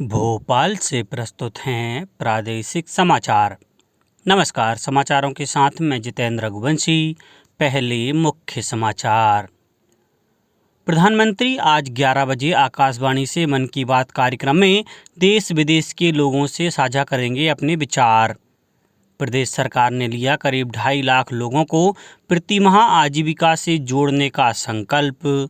भोपाल से प्रस्तुत हैं प्रादेशिक समाचार। नमस्कार, समाचारों के साथ मैं जितेंद्र रघुवंशी। पहले मुख्य समाचार। प्रधानमंत्री आज 11 बजे आकाशवाणी से मन की बात कार्यक्रम में देश विदेश के लोगों से साझा करेंगे अपने विचार। प्रदेश सरकार ने लिया करीब 2.5 लाख लोगों को प्रति माह आजीविका से जोड़ने का संकल्प।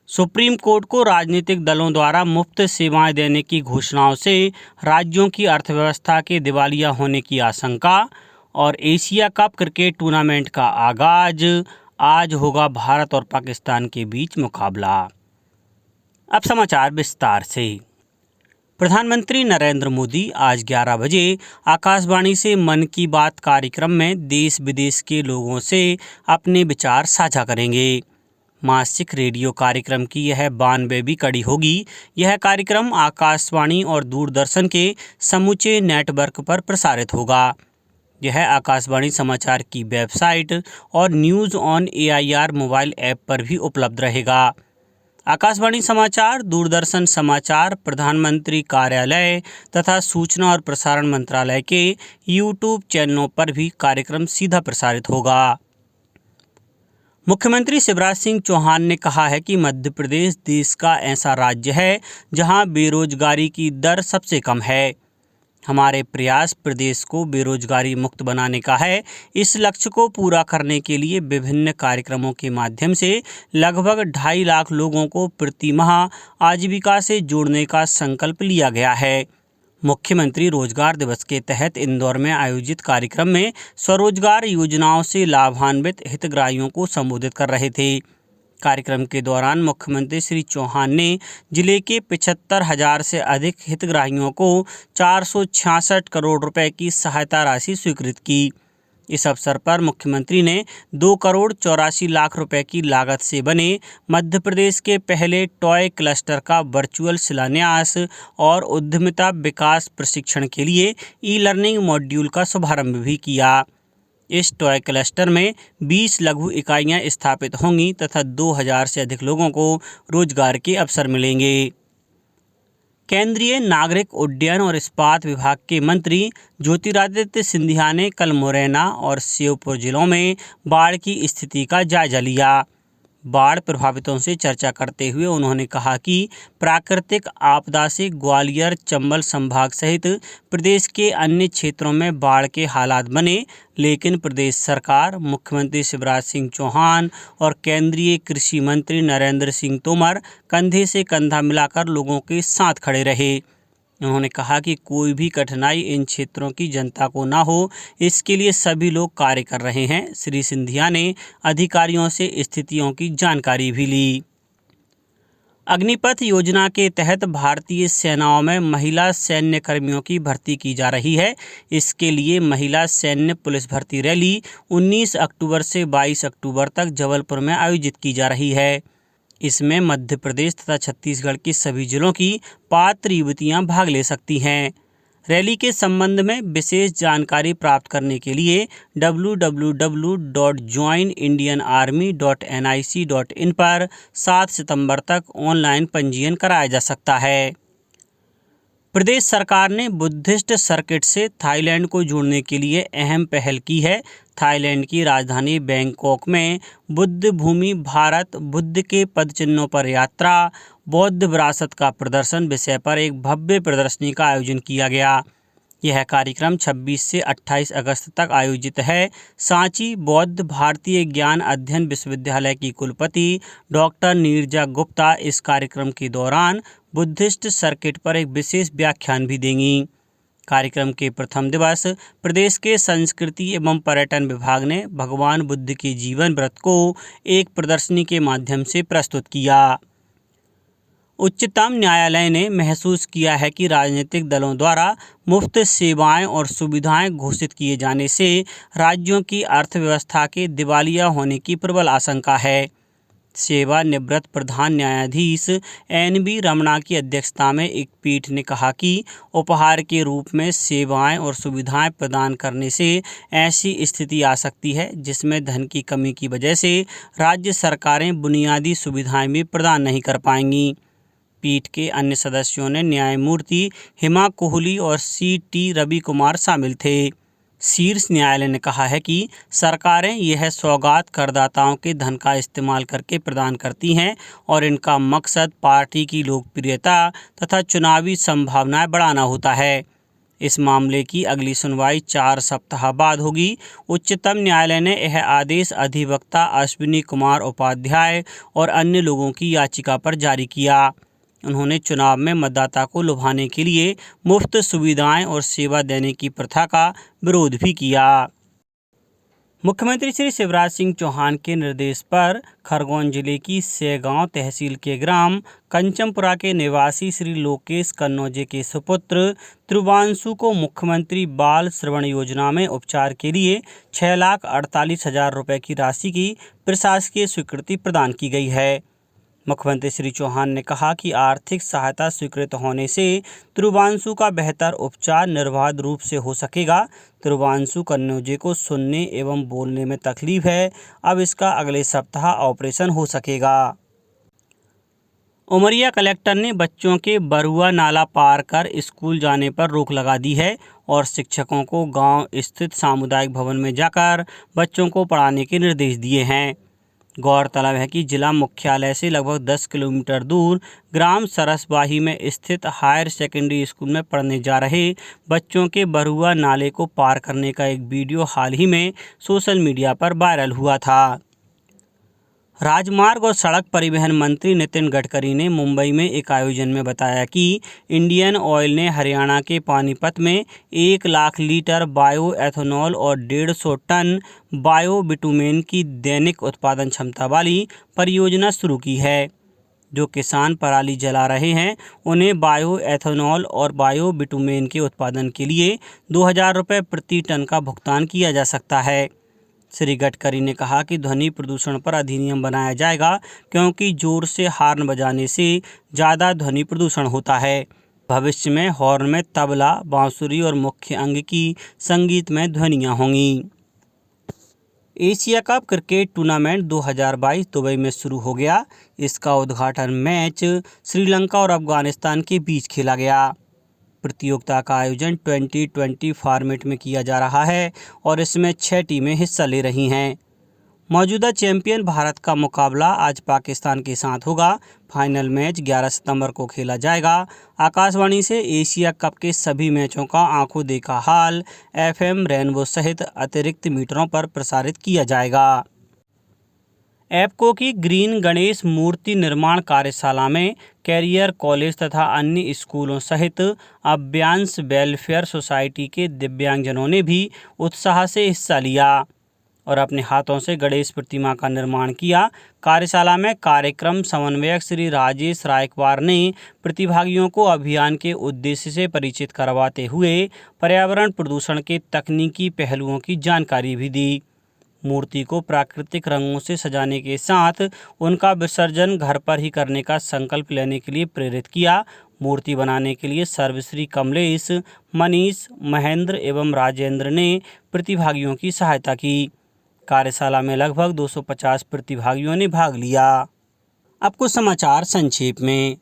सुप्रीम कोर्ट को राजनीतिक दलों द्वारा मुफ्त सेवाएं देने की घोषणाओं से राज्यों की अर्थव्यवस्था के दिवालिया होने की आशंका। और एशिया कप क्रिकेट टूर्नामेंट का आगाज, आज होगा भारत और पाकिस्तान के बीच मुकाबला। अब समाचार विस्तार से। प्रधानमंत्री नरेंद्र मोदी आज 11 बजे आकाशवाणी से मन की बात कार्यक्रम में देश विदेश के लोगों से अपने विचार साझा करेंगे। मासिक रेडियो कार्यक्रम की यह 92वीं कड़ी होगी। यह कार्यक्रम आकाशवाणी और दूरदर्शन के समूचे नेटवर्क पर प्रसारित होगा। यह आकाशवाणी समाचार की वेबसाइट और news on AIR mobile app पर भी उपलब्ध रहेगा। आकाशवाणी समाचार, दूरदर्शन समाचार, प्रधानमंत्री कार्यालय तथा सूचना और प्रसारण मंत्रालय के YouTube चैनलों पर भी कार्यक्रम सीधा प्रसारित होगा। मुख्यमंत्री शिवराज सिंह चौहान ने कहा है कि मध्य प्रदेश देश का ऐसा राज्य है जहां बेरोजगारी की दर सबसे कम है। हमारे प्रयास प्रदेश को बेरोजगारी मुक्त बनाने का है। इस लक्ष्य को पूरा करने के लिए विभिन्न कार्यक्रमों के माध्यम से लगभग 2.5 लाख लोगों को प्रति माह आजीविका से जोड़ने का संकल्प लिया गया है। मुख्यमंत्री रोजगार दिवस के तहत इंदौर में आयोजित कार्यक्रम में स्वरोजगार योजनाओं से लाभान्वित हितग्राहियों को संबोधित कर रहे थे। कार्यक्रम के दौरान मुख्यमंत्री श्री चौहान ने जिले के 75,000 से अधिक हितग्राहियों को 466 करोड़ रुपए की सहायता राशि स्वीकृत की। इस अवसर पर मुख्यमंत्री ने 2 करोड़ 84 लाख रुपए की लागत से बने मध्य प्रदेश के पहले टॉय क्लस्टर का वर्चुअल शिलान्यास और उद्यमिता विकास प्रशिक्षण के लिए ई-लर्निंग मॉड्यूल का शुभारंभ भी किया। इस टॉय क्लस्टर में 20 लघु इकाइयां स्थापित होंगी तथा 2000 से अधिक लोगों को रोजगार के अवसर मिलेंगे। केंद्रीय नागरिक उड्डयन और इस्पात विभाग के मंत्री ज्योतिरादित्य सिंधिया ने कल मुरैना और श्योपुर जिलों में बाढ़ की स्थिति का जायजा लिया। बाढ़ प्रभावितों से चर्चा करते हुए उन्होंने कहा कि प्राकृतिक आपदा से ग्वालियर, चंबल संभाग सहित प्रदेश के अन्य क्षेत्रों में बाढ़ के हालात बने, लेकिन प्रदेश सरकार, मुख्यमंत्री शिवराज सिंह चौहान और केंद्रीय कृषि मंत्री नरेंद्र सिंह तोमर कंधे से कंधा मिलाकर लोगों के साथ खड़े रहे। उन्होंने कहा कि कोई भी कठिनाई इन क्षेत्रों की जनता को ना हो, इसके लिए सभी लोग कार्य कर रहे हैं। श्री सिंधिया ने अधिकारियों से स्थितियों की जानकारी भी ली। अग्निपथ योजना के तहत भारतीय सेनाओं में महिला सैन्य कर्मियों की भर्ती की जा रही है। इसके लिए महिला सैन्य पुलिस भर्ती रैली 19 अक्टूबर से 22 अक्टूबर तक जबलपुर में आयोजित की जा रही है। इसमें मध्य प्रदेश तथा छत्तीसगढ़ की सभी जिलों की पात्र युवतियां भाग ले सकती हैं। रैली के संबंध में विशेष जानकारी प्राप्त करने के लिए www.joinindianarmy.nic.in पर 7 सितंबर तक ऑनलाइन पंजीयन कराया जा सकता है। प्रदेश सरकार ने बुद्धिस्ट सर्किट से थाईलैंड को जोड़ने के लिए अहम पहल की है। थाईलैंड की राजधानी बैंकॉक में बुद्ध भूमि भारत, बुद्ध के पद चिन्हों पर यात्रा, बौद्ध विरासत का प्रदर्शन विषय पर एक भव्य प्रदर्शनी का आयोजन किया गया। यह कार्यक्रम 26 से 28 अगस्त तक आयोजित है। सांची बौद्ध भारतीय ज्ञान अध्ययन विश्वविद्यालय की कुलपति डॉक्टर नीरजा गुप्ता इस कार्यक्रम के दौरान बुद्धिस्ट सर्किट पर एक विशेष व्याख्यान भी देंगी। कार्यक्रम के प्रथम दिवस प्रदेश के संस्कृति एवं पर्यटन विभाग ने भगवान बुद्ध के जीवन व्रत को एक प्रदर्शनी के माध्यम से प्रस्तुत किया। उच्चतम न्यायालय ने महसूस किया है कि राजनीतिक दलों द्वारा मुफ्त सेवाएं और सुविधाएं घोषित किए जाने से राज्यों की अर्थव्यवस्था के दिवालिया होने की प्रबल आशंका है। सेवानिवृत्त प्रधान न्यायाधीश NB रमणा की अध्यक्षता में एक पीठ ने कहा कि उपहार के रूप में सेवाएं और सुविधाएं प्रदान करने से ऐसी स्थिति आ सकती है जिसमें धन की कमी की वजह से राज्य सरकारें बुनियादी सुविधाएं भी प्रदान नहीं कर पाएंगी। पीठ के अन्य सदस्यों ने न्यायमूर्ति हिमा कोहली और सी.टी. रवि कुमार शामिल थे। शीर्ष न्यायालय ने कहा है कि सरकारें यह सौगात करदाताओं के धन का इस्तेमाल करके प्रदान करती हैं और इनका मकसद पार्टी की लोकप्रियता तथा चुनावी संभावनाएं बढ़ाना होता है। इस मामले की अगली सुनवाई 4 सप्ताह बाद होगी। उच्चतम न्यायालय ने यह आदेश अधिवक्ता अश्विनी कुमार उपाध्याय और अन्य लोगों की याचिका पर जारी किया। उन्होंने चुनाव में मतदाता को लुभाने के लिए मुफ्त सुविधाएं और सेवा देने की प्रथा का विरोध भी किया। मुख्यमंत्री श्री शिवराज सिंह चौहान के निर्देश पर खरगोन जिले की सेगांव तहसील के ग्राम कंचमपुरा के निवासी श्री लोकेश कन्नौजे के सुपुत्र ध्रुवांशु को मुख्यमंत्री बाल श्रवण योजना में उपचार के लिए 6,48,000 रुपये की राशि की प्रशासकीय स्वीकृति प्रदान की गई है। मुख्यमंत्री श्री चौहान ने कहा कि आर्थिक सहायता स्वीकृत होने से ध्रुवांशु का बेहतर उपचार निर्बाध रूप से हो सकेगा। ध्रुवांशु कन्नौजे को सुनने एवं बोलने में तकलीफ है। अब इसका अगले सप्ताह ऑपरेशन हो सकेगा। उमरिया कलेक्टर ने बच्चों के बरुआ नाला पार कर स्कूल जाने पर रोक लगा दी है और शिक्षकों को गांव स्थित सामुदायिक भवन में जाकर बच्चों को पढ़ाने के निर्देश दिए हैं। गौरतलब है कि जिला मुख्यालय से लगभग 10 किलोमीटर दूर ग्राम सरसबाही में स्थित हायर सेकेंडरी स्कूल में पढ़ने जा रहे बच्चों के बरुआ नाले को पार करने का एक वीडियो हाल ही में सोशल मीडिया पर वायरल हुआ था। राजमार्ग और सड़क परिवहन मंत्री नितिन गडकरी ने मुंबई में एक आयोजन में बताया कि इंडियन ऑयल ने हरियाणा के पानीपत में 1 लाख लीटर बायो एथेनॉल और 150 टन बायो बिटुमेन की दैनिक उत्पादन क्षमता वाली परियोजना शुरू की है। जो किसान पराली जला रहे हैं उन्हें बायो एथेनॉल और बायो बिटुमेन के उत्पादन के लिए 2,000 रुपये प्रति टन का भुगतान किया जा सकता है। श्री गडकरी ने कहा कि ध्वनि प्रदूषण पर अधिनियम बनाया जाएगा क्योंकि जोर से हॉर्न बजाने से ज़्यादा ध्वनि प्रदूषण होता है। भविष्य में हॉर्न में तबला, बांसुरी और मुख्य अंग की संगीतमय ध्वनियाँ होंगी। Asia cup cricket tournament 2022 Dubai में शुरू हो गया। इसका उद्घाटन मैच श्रीलंका और अफगानिस्तान के बीच खेला गया। प्रतियोगिता का आयोजन 2020 फॉर्मेट में किया जा रहा है और इसमें 6 टीमें हिस्सा ले रही हैं। मौजूदा चैंपियन भारत का मुकाबला आज पाकिस्तान के साथ होगा। फाइनल मैच 11 सितंबर को खेला जाएगा। आकाशवाणी से एशिया कप के सभी मैचों का आंखों देखा हाल FM रेनबो सहित अतिरिक्त मीटरों पर प्रसारित किया जाएगा। एप्को की ग्रीन गणेश मूर्ति निर्माण कार्यशाला में कैरियर कॉलेज तथा अन्य स्कूलों सहित अभ्यांश वेलफेयर सोसाइटी के दिव्यांगजनों ने भी उत्साह से हिस्सा लिया और अपने हाथों से गणेश प्रतिमा का निर्माण किया। कार्यशाला में कार्यक्रम समन्वयक श्री राजेश रायकवार ने प्रतिभागियों को अभियान के उद्देश्य से परिचित करवाते हुए पर्यावरण प्रदूषण के तकनीकी पहलुओं की जानकारी भी दी। मूर्ति को प्राकृतिक रंगों से सजाने के साथ उनका विसर्जन घर पर ही करने का संकल्प लेने के लिए प्रेरित किया। मूर्ति बनाने के लिए सर्वश्री कमलेश, मनीष, महेंद्र एवं राजेंद्र ने प्रतिभागियों की सहायता की। कार्यशाला में लगभग 250 प्रतिभागियों ने भाग लिया। अब कुछ समाचार संक्षेप में।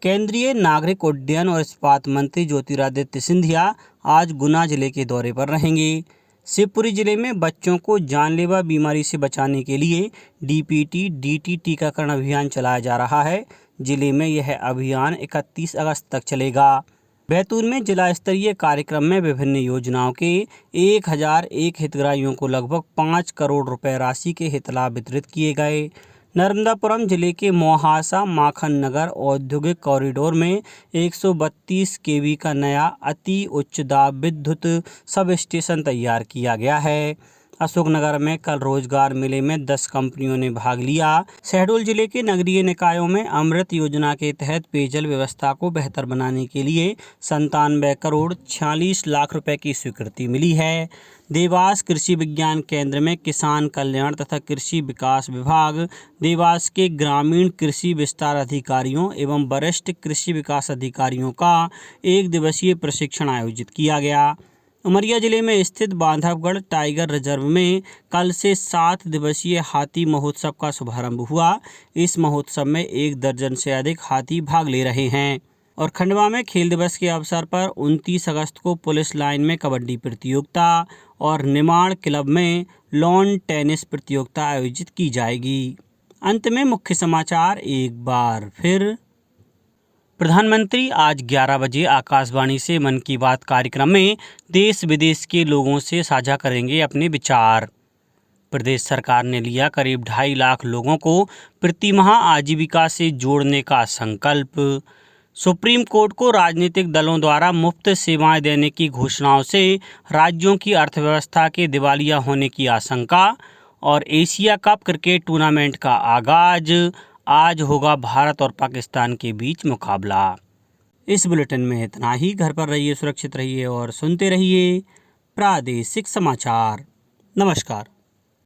केंद्रीय नागरिक उड्डयन और इस्पात मंत्री ज्योतिरादित्य सिंधिया आज गुना जिले के दौरे पर रहेंगे। शिवपुरी जिले में बच्चों को जानलेवा बीमारी से बचाने के लिए DPT-DT टीकाकरण अभियान चलाया जा रहा है। जिले में यह अभियान 31 अगस्त तक चलेगा। बैतूल में जिला स्तरीय कार्यक्रम में विभिन्न योजनाओं के 1001 हितग्राहियों को लगभग 5 करोड़ रुपए राशि के हित लाभ वितरित किए गए। नर्मदापुरम जिले के मोहासा माखन नगर औद्योगिक कॉरिडोर में 132 kV का नया अति उच्च दाब विद्युत सब स्टेशन तैयार किया गया है। अशोकनगर में कल रोजगार मेले में 10 कंपनियों ने भाग लिया। शहडोल जिले के नगरीय निकायों में अमृत योजना के तहत पेयजल व्यवस्था को बेहतर बनाने के लिए 97 करोड़ 46 लाख रुपए की स्वीकृति मिली है। देवास कृषि विज्ञान केंद्र में किसान कल्याण तथा कृषि विकास विभाग देवास के ग्रामीण कृषि विस्तार अधिकारियों एवं वरिष्ठ कृषि विकास अधिकारियों का 1 दिवसीय प्रशिक्षण आयोजित किया गया। उमरिया जिले में स्थित बांधवगढ़ टाइगर रिजर्व में कल से 7 दिवसीय हाथी महोत्सव का शुभारंभ हुआ। इस महोत्सव में 1 दर्जन से अधिक हाथी भाग ले रहे हैं और खंडवा में खेल दिवस के अवसर पर 29 अगस्त को पुलिस लाइन में कबड्डी प्रतियोगिता और निमाड़ क्लब में लॉन टेनिस प्रतियोगिता आयोजित की जाएगी। अंत में मुख्य समाचार एक बार फिर। प्रधानमंत्री आज 11 बजे आकाशवाणी से मन की बात कार्यक्रम में देश विदेश के लोगों से साझा करेंगे अपने विचार। प्रदेश सरकार ने लिया करीब 2.5 लाख लोगों को प्रति माह आजीविका से जोड़ने का संकल्प। सुप्रीम कोर्ट को राजनीतिक दलों द्वारा मुफ्त सेवाएं देने की घोषणाओं से राज्यों की अर्थव्यवस्था के दिवालिया होने की आशंका। और एशिया कप क्रिकेट टूर्नामेंट का आगाज, आज होगा भारत और पाकिस्तान के बीच मुकाबला। इस बुलेटिन में इतना ही। घर पर रहिए, सुरक्षित रहिए और सुनते रहिए प्रादेशिक समाचार। नमस्कार।